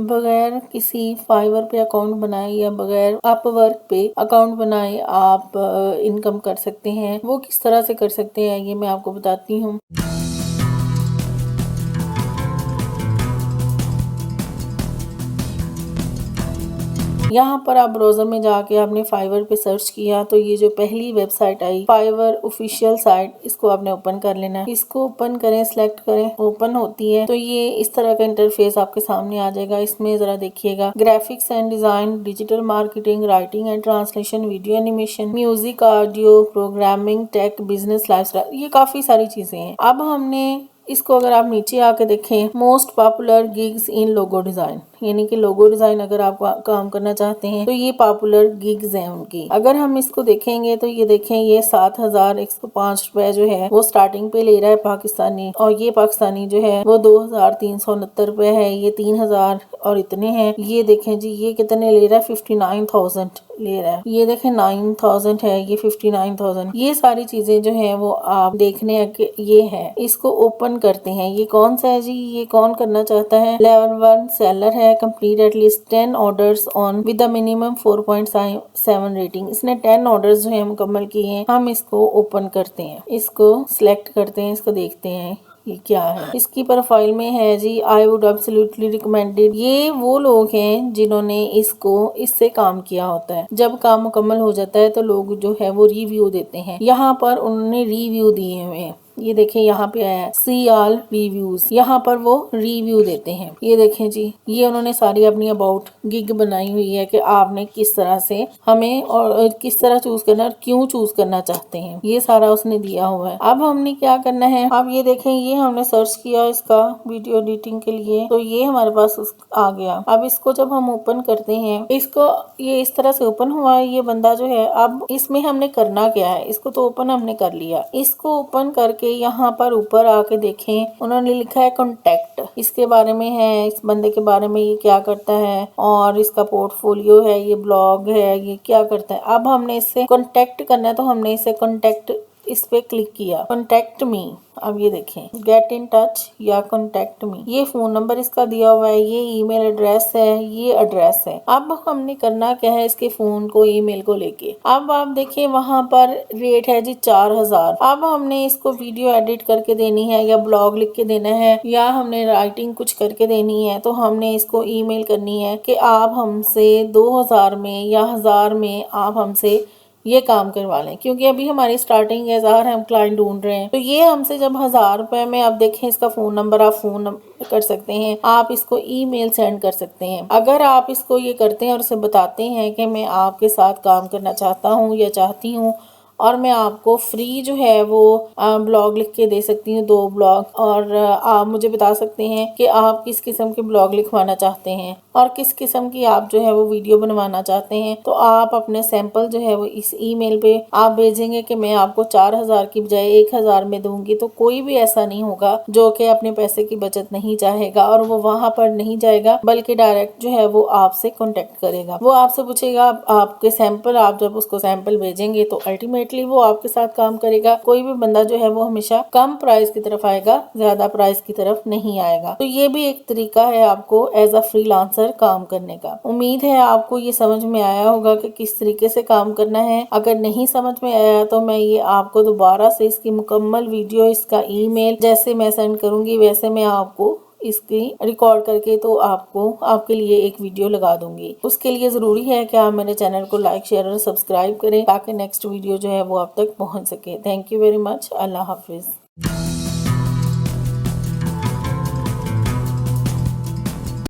बगैर किसी फाइवर पे अकाउंट बनाए या बगैर अपवर्क पे अकाउंट बनाए आप इनकम कर सकते हैं। वो किस तरह से कर सकते हैं ये मैं आपको बताती हूँ। यहाँ पर आप ब्राउजर में जाके आपने फाइवर पे सर्च किया तो ये जो पहली वेबसाइट आई फाइवर ऑफिशियल साइट, इसको आपने ओपन कर लेना है। इसको ओपन करें, सिलेक्ट करें, ओपन होती है तो ये इस तरह का इंटरफेस आपके सामने आ जाएगा। इसमें जरा देखिएगा, graphics and design, digital marketing, writing and translation, video animation, music, audio, programming, tech, business, lifestyle, ये काफी सारी चीजें हैं। अब हमने इसको अगर आप नीचे आके देखें, मोस्ट पॉपुलर गिग्स इन लोगो डिजाइन, यानी कि लोगो डिजाइन अगर आप काम करना चाहते हैं तो ये पॉपुलर गिग्स हैं उनकी। अगर हम इसको देखेंगे तो ये देखें, ये 7,105 रुपए जो है वो स्टार्टिंग पे ले रहा है पाकिस्तानी, और ये पाकिस्तानी जो है वो 2,369 रुपए है। ये 3,000 और इतने हैं। ये देखें जी, ये कितने ले रहा है, 59,000 ले रहा है। ये देखें 9,000 है, ये 59,000। ये सारी चीजें जो है वो आप देखने के ये है। इसको ओपन करते हैं। ये कौन सा है जी, ये कौन करना चाहता है, लेवल 1 सेलर है, complete at least 10 orders on with the minimum 4.7 rating. इसने 10 ऑर्डर्स जो है मुकम्मल किए हैं। हम इसको ओपन करते हैं, इसको सिलेक्ट करते हैं, इसको देखते हैं ये क्या है। इसकी प्रोफाइल में है जी, आई वुड एब्सोल्युटली रिकमेंडेड। ये वो लोग हैं जिन्होंने इससे काम किया होता है। जब काम मुकम्मल हो जाता है तो लोग जो है वो रिव्यू देते हैं। यहाँ पर उन्होंने रिव्यू दिए हुए हैं। ये देखें, यहाँ पे आया सी ऑल रिव्यूज, यहाँ पर वो रिव्यू देते हैं। ये देखें जी, ये उन्होंने सारी अपनी अबाउट गिग बनाई हुई है कि आपने किस तरह से हमें और किस तरह चूज करना और क्यों चूज करना चाहते हैं, ये सारा उसने दिया हुआ है। अब हमने क्या करना है, अब ये देखें, ये हमने सर्च किया इसका वीडियो एडिटिंग के लिए तो ये हमारे पास आ गया। अब इसको जब हम ओपन करते हैं, इसको ये इस तरह से ओपन हुआ है ये बंदा जो है। अब इसमें हमने करना क्या है, इसको तो ओपन हमने कर लिया। इसको ओपन करके यहाँ पर ऊपर आके देखें, उन्होंने लिखा है कॉन्टेक्ट, इसके बारे में है, इस बंदे के बारे में, ये क्या करता है और इसका पोर्टफोलियो है, ये ब्लॉग है, ये क्या करता है। अब हमने इससे कॉन्टेक्ट करना है तो हमने इसे कॉन्टेक्ट, इस पे क्लिक किया, कॉन्टेक्ट मी। अब ये देखें, गेट इन टच या कॉन्टेक्ट मी, ये फोन नंबर इसका दिया हुआ है, ये ईमेल एड्रेस है, ये एड्रेस है। अब हमने करना क्या है, इसके फोन को, ईमेल को लेके। अब आप देखिए वहां पर रेट है जी 4,000। अब हमने इसको वीडियो एडिट करके देनी है या ब्लॉग लिख के देना है या हमने राइटिंग कुछ करके देनी है तो हमने इसको ईमेल करनी है कि आप हमसे 2,000 में या 1,000 में आप हमसे ये काम करवा लें, क्योंकि अभी हमारी स्टार्टिंग है, हम क्लाइंट ढूंढ रहे हैं। तो ये हमसे जब 1,000 रुपए में, आप देखें इसका फोन नंबर, आप फोन कर सकते हैं, आप इसको ईमेल सेंड कर सकते हैं। अगर आप इसको ये करते हैं और उसे बताते हैं कि मैं आपके साथ काम करना चाहता हूँ या चाहती हूँ और मैं आपको फ्री जो है वो ब्लॉग लिख के दे सकती हूँ, 2 ब्लॉग, और आप मुझे बता सकते हैं कि आप किस किस्म के ब्लॉग लिखवाना चाहते हैं और किस किस्म की आप जो है वो वीडियो बनवाना चाहते हैं। तो आप अपने सैंपल जो है वो इस ईमेल पे आप भेजेंगे कि मैं आपको 4,000 की बजाय 1,000 में दूंगी। तो कोई भी ऐसा नहीं होगा जो कि अपने पैसे की बचत नहीं चाहेगा और वो वहां पर नहीं जाएगा, बल्कि डायरेक्ट जो है वो आपसे कॉन्टेक्ट करेगा। वो आपसे पूछेगा आपके सैंपल, आप जब उसको सैंपल भेजेंगे तो अल्टीमेटली वो आपके साथ काम करेगा। कोई भी बंदा जो है वो हमेशा कम प्राइस की तरफ आएगा, ज्यादा प्राइस की तरफ नहीं आएगा। तो ये भी एक तरीका है आपको एज अ फ्रीलांसर काम करने का। उम्मीद है आपको ये समझ में आया होगा कि किस तरीके से काम करना है। अगर नहीं समझ में आया तो मैं ये आपको दोबारा से इसकी मुकम्मल वीडियो, इसका ईमेल जैसे मैं सेंड करूंगी वैसे मैं आपको इसकी रिकॉर्ड करके तो आपके लिए एक वीडियो लगा दूंगी। उसके लिए जरूरी है कि आप मेरे चैनल को लाइक, शेयर और सब्सक्राइब करें ताकि नेक्स्ट वीडियो जो है वो आप तक पहुंच सके। Thank you very much. Allah Hafiz.